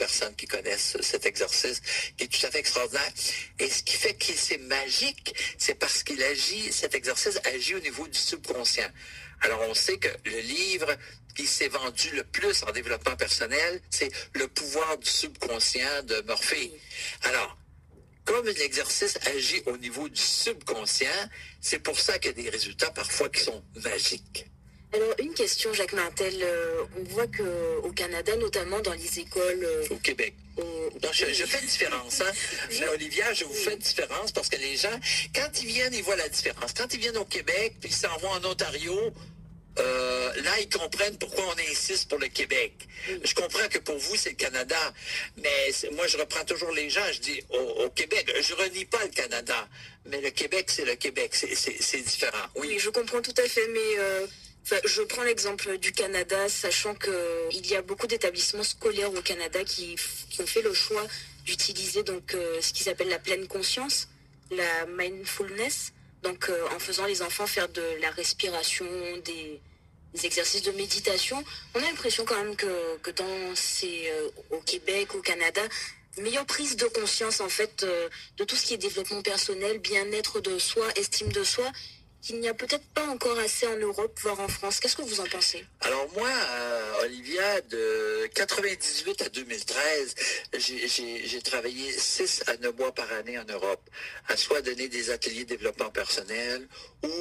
personnes qui connaissent cet exercice, qui est tout à fait extraordinaire. Et ce qui fait que c'est magique, c'est parce cet exercice agit au niveau du subconscient. Alors, on sait que le livre qui s'est vendu le plus en développement personnel, c'est Le pouvoir du subconscient de Murphy. Alors, comme l'exercice agit au niveau du subconscient, c'est pour ça qu'il y a des résultats parfois qui sont magiques. Alors, une question, Jacques Martel. On voit qu'au Canada, notamment dans les écoles... Au Québec. Donc, je fais une différence. Hein? Mais Olivia, je vous fais une différence parce que les gens, quand ils viennent, ils voient la différence. Quand ils viennent au Québec, puis ils s'en vont en Ontario, là, ils comprennent pourquoi on insiste pour le Québec. Je comprends que pour vous, c'est le Canada, mais moi, je reprends toujours les gens, je dis au Québec, je renie pas le Canada, mais le Québec, c'est le Québec, c'est différent. Oui, je comprends tout à fait, mais... je prends l'exemple du Canada, sachant qu'il y a beaucoup d'établissements scolaires au Canada qui ont fait le choix d'utiliser donc ce qu'ils appellent la pleine conscience, la mindfulness, donc en faisant les enfants faire de la respiration, des exercices de méditation. On a l'impression quand même que au Québec, au Canada, une meilleure prise de conscience en fait de tout ce qui est développement personnel, bien-être de soi, estime de soi, qu'il n'y a peut-être pas encore assez en Europe, voire en France. Qu'est-ce que vous en pensez? Alors moi, Olivia, de 98 à 2013, j'ai travaillé 6 à 9 mois par année en Europe, à soit donner des ateliers de développement personnel ou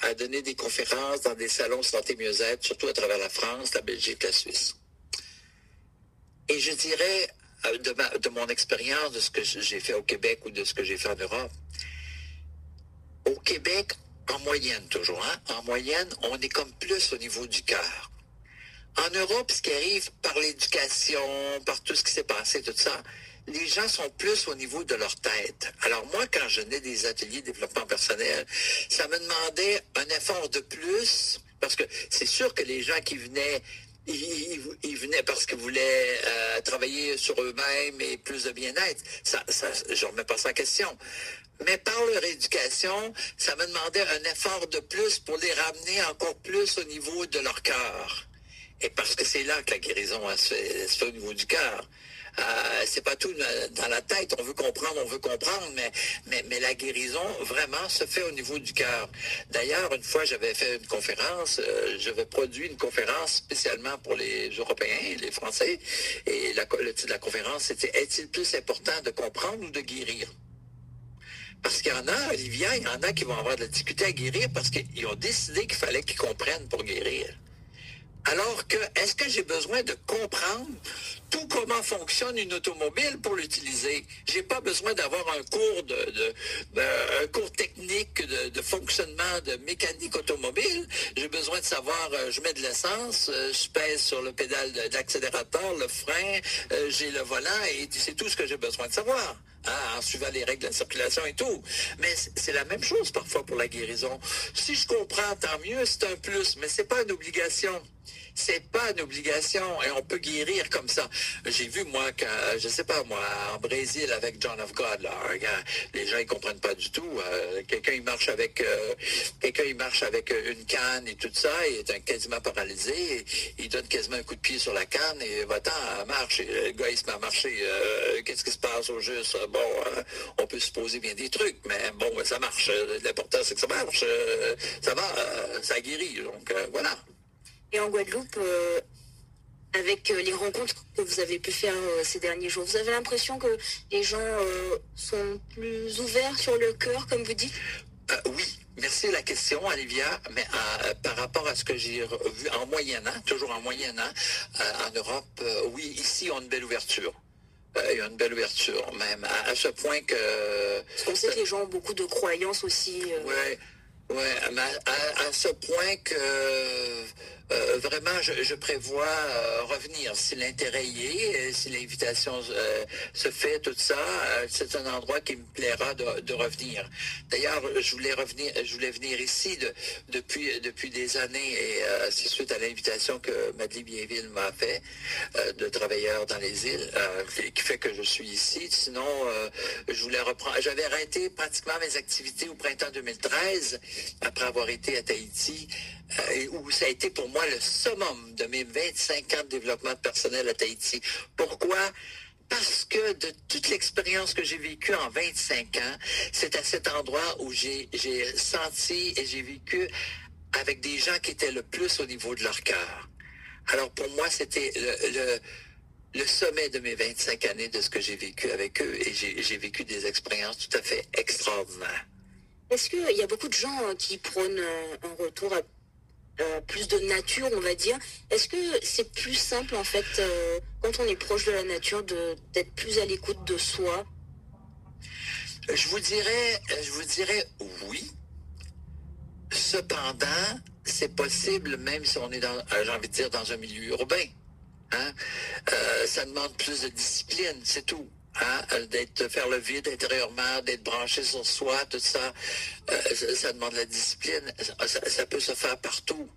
à donner des conférences dans des salons santé mieux-être, surtout à travers la France, la Belgique, la Suisse. Et je dirais, de mon expérience, de ce que j'ai fait au Québec ou de ce que j'ai fait en Europe, au Québec, en moyenne toujours, en moyenne, on est comme plus au niveau du cœur. En Europe, ce qui arrive par l'éducation, par tout ce qui s'est passé, tout ça, les gens sont plus au niveau de leur tête. Alors moi, quand je donnais des ateliers de développement personnel, ça me demandait un effort de plus, parce que c'est sûr que les gens qui venaient, ils venaient parce qu'ils voulaient travailler sur eux-mêmes et plus de bien-être. Je ne remets pas ça en question. Mais par leur éducation, ça me demandait un effort de plus pour les ramener encore plus au niveau de leur cœur. Et parce que c'est là que la guérison se fait au niveau du cœur. C'est pas tout dans la tête, on veut comprendre, mais la guérison vraiment se fait au niveau du cœur. D'ailleurs, une fois, j'avais fait une conférence, j'avais produit une conférence spécialement pour les Européens, les Français, et le titre de la conférence, c'était « Est-il plus important de comprendre ou de guérir ?» Parce qu'il y en a, Olivia, il y en a qui vont avoir de la difficulté à guérir parce qu'ils ont décidé qu'il fallait qu'ils comprennent pour guérir. Alors que, est-ce que j'ai besoin de comprendre tout comment fonctionne une automobile pour l'utiliser? J'ai pas besoin d'avoir un cours un cours technique de fonctionnement de mécanique automobile. J'ai besoin de savoir, je mets de l'essence, je pèse sur le pédale d'accélérateur, le frein, j'ai le volant et c'est tout ce que j'ai besoin de savoir. En suivant les règles de la circulation et tout. Mais c'est la même chose parfois pour la guérison. Si je comprends, tant mieux, c'est un plus, mais c'est pas une obligation. C'est pas une obligation et on peut guérir comme ça. J'ai vu, moi, je sais pas, moi, en Brésil avec John of God, là, les gens, ils comprennent pas du tout. Quelqu'un, il marche avec une canne et tout ça, il est quasiment paralysé, et il donne quasiment un coup de pied sur la canne et va-t'en, marche. Et le gars, il se met à marcher. Qu'est-ce qui se passe au juste? Bon, on peut supposer bien des trucs, mais bon, ça marche. L'important, c'est que ça marche. Ça va, ça guérit. Donc, voilà. Et en Guadeloupe, avec les rencontres que vous avez pu faire ces derniers jours, vous avez l'impression que les gens sont plus ouverts sur le cœur, comme vous dites? Oui, merci de la question, Olivia, mais par rapport à ce que j'ai vu en moyenne, toujours en moyenne, en Europe, oui, ici, on a une belle ouverture. Il y a une belle ouverture, même, à ce point que... Parce qu'on sait que les gens ont beaucoup de croyances aussi. Oui, mais à ce point que vraiment, je prévois revenir. Si l'intérêt y est, si l'invitation se fait, tout ça, c'est un endroit qui me plaira de revenir. D'ailleurs, je voulais venir ici depuis des années, et c'est suite à l'invitation que Madeleine Bienville m'a fait, de travailleurs dans les îles, qui fait que je suis ici. Sinon, je voulais reprendre. J'avais arrêté pratiquement mes activités au printemps 2013. après avoir été à Tahiti, où ça a été pour moi le summum de mes 25 ans de développement personnel à Tahiti. Pourquoi? Parce que de toute l'expérience que j'ai vécue en 25 ans, c'est à cet endroit où j'ai senti et j'ai vécu avec des gens qui étaient le plus au niveau de leur cœur. Alors pour moi, c'était le sommet de mes 25 années de ce que j'ai vécu avec eux et j'ai vécu des expériences tout à fait extraordinaires. Est-ce qu'il y a beaucoup de gens qui prônent un retour à plus de nature, on va dire? Est-ce que c'est plus simple, en fait, quand on est proche de la nature, d'être plus à l'écoute de soi? Je vous dirais oui. Cependant, c'est possible même si on est j'ai envie de dire, dans un milieu urbain. Hein? Ça demande plus de discipline, c'est tout. Hein? De faire le vide intérieurement, d'être branché sur soi, tout ça, ça demande de la discipline. Ça peut se faire partout.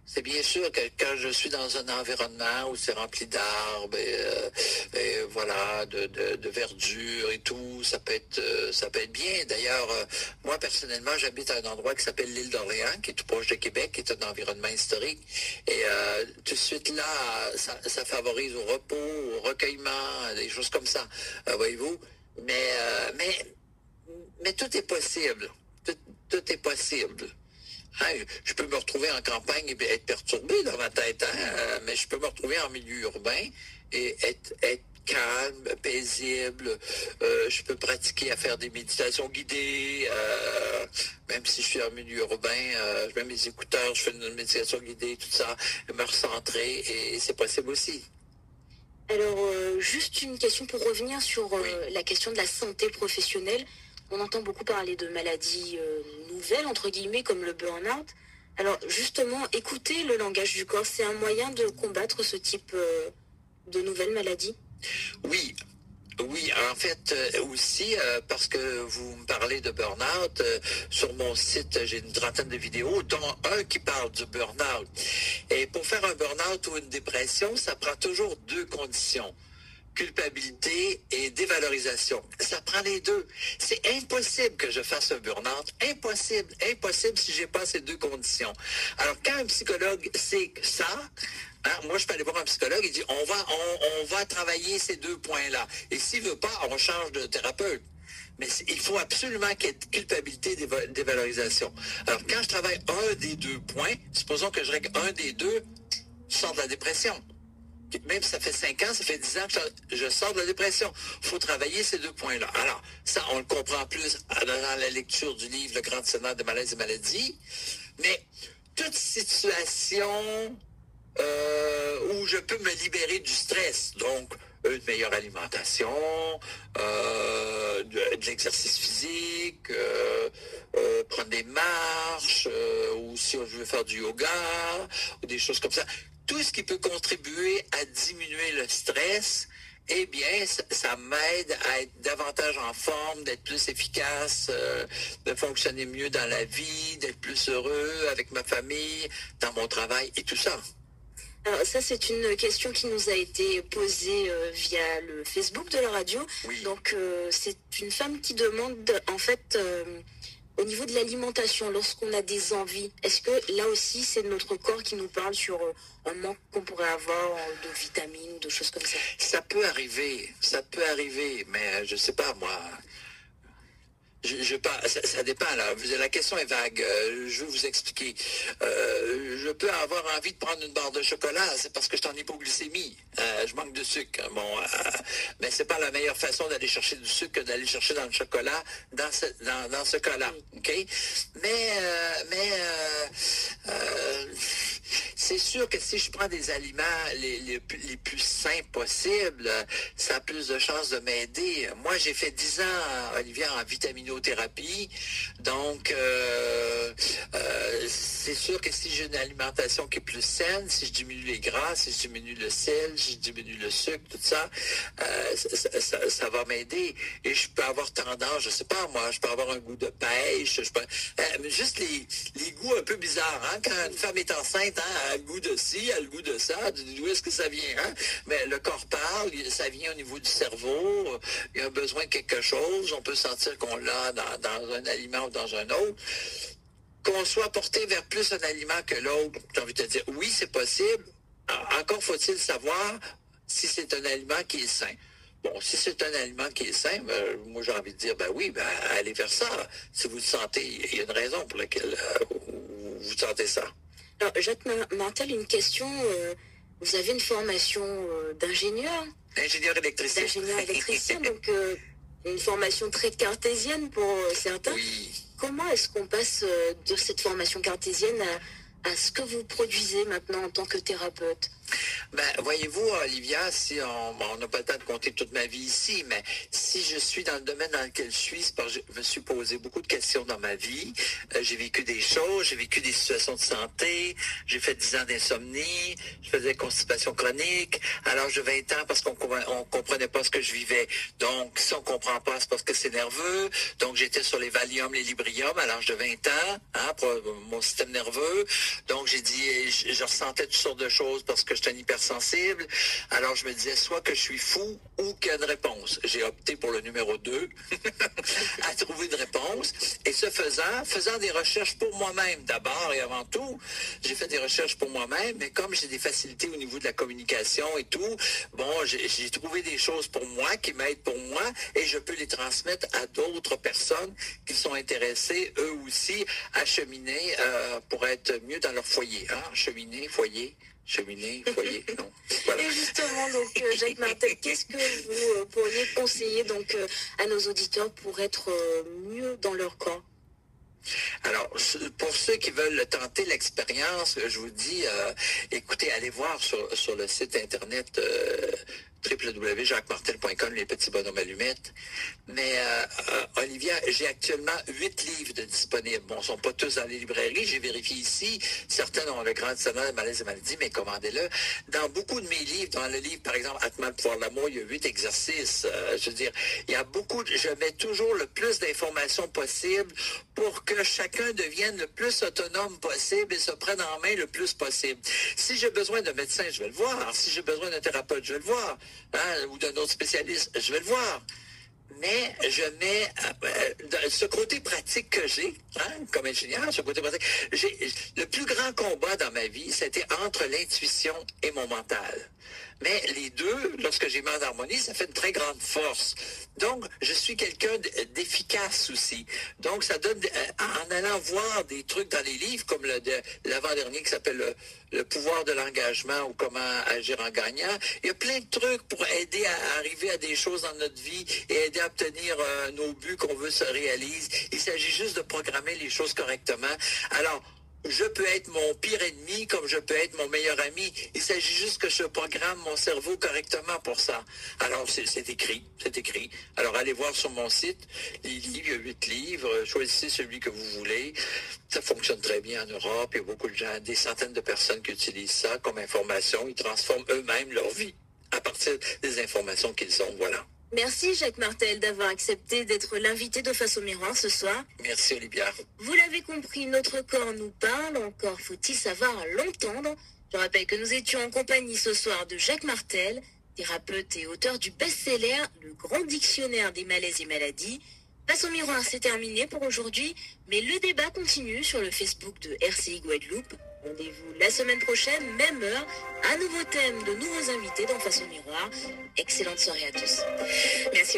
C'est bien sûr que quand je suis dans un environnement où c'est rempli d'arbres et voilà, de verdure et tout, ça peut être bien. D'ailleurs, moi personnellement, j'habite à un endroit qui s'appelle l'île d'Orléans, qui est tout proche de Québec, qui est un environnement historique. Et tout de suite là, ça favorise au repos, au recueillement, des choses comme ça, voyez-vous. Mais tout est possible. Tout est possible. Hein, je peux me retrouver en campagne et être perturbé dans ma tête, hein, mais je peux me retrouver en milieu urbain et être calme, paisible. Je peux pratiquer à faire des méditations guidées, même si je suis en milieu urbain, je mets mes écouteurs, je fais une méditation guidée, tout ça, me recentrer, et c'est possible aussi. Alors, juste une question pour revenir sur la question de la santé professionnelle. On entend beaucoup parler de maladies nouvelles, entre guillemets, comme le burn-out. Alors, justement, écouter le langage du corps, c'est un moyen de combattre ce type de nouvelles maladies? Oui. Oui, en fait, aussi, parce que vous me parlez de burn-out, sur mon site, j'ai une trentaine de vidéos, dont un qui parle du burn-out. Et pour faire un burn-out ou une dépression, ça prend toujours deux conditions: culpabilité et dévalorisation. Ça prend les deux. C'est impossible que je fasse un burn-out. Impossible si j'ai pas ces deux conditions. Alors, quand un psychologue sait que ça, hein, moi, je peux aller voir un psychologue, il dit, on va travailler ces deux points-là. Et s'il veut pas, on change de thérapeute. Mais il faut absolument qu'il y ait culpabilité et dévalorisation. Alors, quand je travaille un des deux points, supposons que je règle un des deux, je sors de la dépression. Même si ça fait 5 ans, ça fait 10 ans que je sors de la dépression. Il faut travailler ces deux points-là. Alors, ça, on le comprend plus dans la lecture du livre « Le Grand Dictionnaire des malaises et maladies ». Mais toute situation où je peux me libérer du stress, donc une meilleure alimentation, de l'exercice physique, prendre des marches, ou si je veux faire du yoga, ou des choses comme ça. Tout ce qui peut contribuer à diminuer le stress, eh bien, ça m'aide à être davantage en forme, d'être plus efficace, de fonctionner mieux dans la vie, d'être plus heureux avec ma famille, dans mon travail et tout ça. Alors ça, c'est une question qui nous a été posée via le Facebook de la radio. Oui. Donc, c'est une femme qui demande, en fait, au niveau de l'alimentation, lorsqu'on a des envies, est-ce que là aussi, c'est notre corps qui nous parle sur un manque qu'on pourrait avoir de vitamines, de choses comme ça? Ça peut arriver, mais je sais pas, moi... ça dépend là. La question est vague. Je vais vous expliquer. Je peux avoir envie de prendre une barre de chocolat, c'est parce que je suis en hypoglycémie. Je manque de sucre. Bon, mais c'est pas la meilleure façon d'aller chercher du sucre que d'aller chercher dans le chocolat dans ce cas-là. Ok? C'est sûr que si je prends des aliments les plus sains possibles, ça a plus de chances de m'aider. Moi, j'ai fait 10 ans, Olivier, en vitaminothérapie. Donc, c'est sûr que si j'ai une alimentation qui est plus saine, si je diminue les gras, si je diminue le sel, si je diminue le sucre, tout ça, ça va m'aider. Et je peux avoir tendance, je sais pas moi, je peux avoir un goût de pêche, juste les goûts un peu bizarres. Hein? Quand une femme est enceinte, hein, elle a le goût de ci, elle a le goût de ça, d'où est-ce que ça vient? Hein? Mais le corps parle, ça vient au niveau du cerveau, il y a besoin de quelque chose, on peut sentir qu'on l'a dans un aliment ou dans un autre. qu'on soit porté vers plus un aliment que l'autre, j'ai envie de te dire, oui, c'est possible. Encore faut-il savoir si c'est un aliment qui est sain. Bon, si c'est un aliment qui est sain, moi j'ai envie de dire, ben oui, ben allez vers ça. Si vous le sentez, il y a une raison pour laquelle vous sentez ça. Alors, Jacques Martel, une question. Vous avez une formation d'ingénieur? Ingénieur électricien. D'ingénieur électricien, donc une formation très cartésienne pour certains. Oui. Comment est-ce qu'on passe de cette formation cartésienne à ce que vous produisez maintenant en tant que thérapeute? Ben, voyez-vous, Olivia, si on n'a pas le temps de compter toute ma vie ici, mais si je suis dans le domaine dans lequel je suis, c'est parce que je me suis posé beaucoup de questions dans ma vie. J'ai vécu des choses, j'ai vécu des situations de santé, j'ai fait 10 ans d'insomnie, je faisais constipation chronique à l'âge de 20 ans parce qu'on comprenait pas ce que je vivais. Donc, si on comprend pas, c'est parce que c'est nerveux. Donc, j'étais sur les Valium, les Librium à l'âge de 20 ans, hein, pour mon système nerveux. Donc, j'ai dit, je ressentais toutes sortes de choses parce que j'étais un hypersensible. Alors, je me disais soit que je suis fou ou qu'il y a une réponse. J'ai opté pour le numéro 2, à trouver une réponse. Et ce faisant des recherches pour moi-même d'abord et avant tout, j'ai fait des recherches pour moi-même, mais comme j'ai des facilités au niveau de la communication et tout, bon, j'ai trouvé des choses pour moi qui m'aident pour moi et je peux les transmettre à d'autres personnes qui sont intéressées, eux aussi, à cheminer pour être mieux dans leur foyer. Hein? Cheminer, foyer. Cheminer, foyer, non. Voilà. Et justement, donc, Jacques Martel, qu'est-ce que vous pourriez conseiller donc, à nos auditeurs pour être mieux dans leur corps? Alors, pour ceux qui veulent tenter l'expérience, je vous dis, écoutez, allez voir sur le site internet www.jacquesmartel.com, les petits bonhommes allumettes. Mais, Olivia, j'ai actuellement 8 livres de disponibles. Bon, ils ne sont pas tous dans les librairies. J'ai vérifié ici. Certains ont le grand dictionnaire de malaises et maladies, mais commandez-le. Dans beaucoup de mes livres, dans le livre, par exemple, Atman, le pouvoir de l'amour, il y a 8 exercices. Je veux dire, il y a beaucoup, je mets toujours le plus d'informations possible pour que chacun devienne le plus autonome possible et se prenne en main le plus possible. Si j'ai besoin d'un médecin, je vais le voir. Si j'ai besoin d'un thérapeute, je vais le voir. Hein, ou d'un autre spécialiste, je vais le voir. Mais je mets ce côté pratique que j'ai, hein, comme ingénieur, ce côté pratique. Le plus grand combat dans ma vie, c'était entre l'intuition et mon mental. Mais les deux, lorsque j'ai mis en harmonie, ça fait une très grande force. Donc, je suis quelqu'un d'efficace aussi. Donc, ça donne, en allant voir des trucs dans les livres, comme l'avant-dernier qui s'appelle le pouvoir de l'engagement ou comment agir en gagnant, il y a plein de trucs pour aider à arriver à des choses dans notre vie et aider à obtenir nos buts qu'on veut se réaliser. Il s'agit juste de programmer les choses correctement. Alors, je peux être mon pire ennemi comme je peux être mon meilleur ami. Il s'agit juste que je programme mon cerveau correctement pour ça. Alors, c'est écrit, c'est écrit. Alors, allez voir sur mon site, les livres, il y a 8 livres, choisissez celui que vous voulez. Ça fonctionne très bien en Europe, il y a beaucoup de gens, des centaines de personnes qui utilisent ça comme information. Ils transforment eux-mêmes leur vie à partir des informations qu'ils ont, voilà. Merci Jacques Martel d'avoir accepté d'être l'invité de Face au Miroir ce soir. Merci Olivia. Vous l'avez compris, notre corps nous parle, encore faut-il savoir l'entendre. Je rappelle que nous étions en compagnie ce soir de Jacques Martel, thérapeute et auteur du best-seller Le Grand Dictionnaire des malaises et maladies. Face au Miroir, c'est terminé pour aujourd'hui, mais le débat continue sur le Facebook de RCI Guadeloupe. Rendez-vous la semaine prochaine, même heure, un nouveau thème, de nouveaux invités dans Face au Miroir. Excellente soirée à tous. Merci.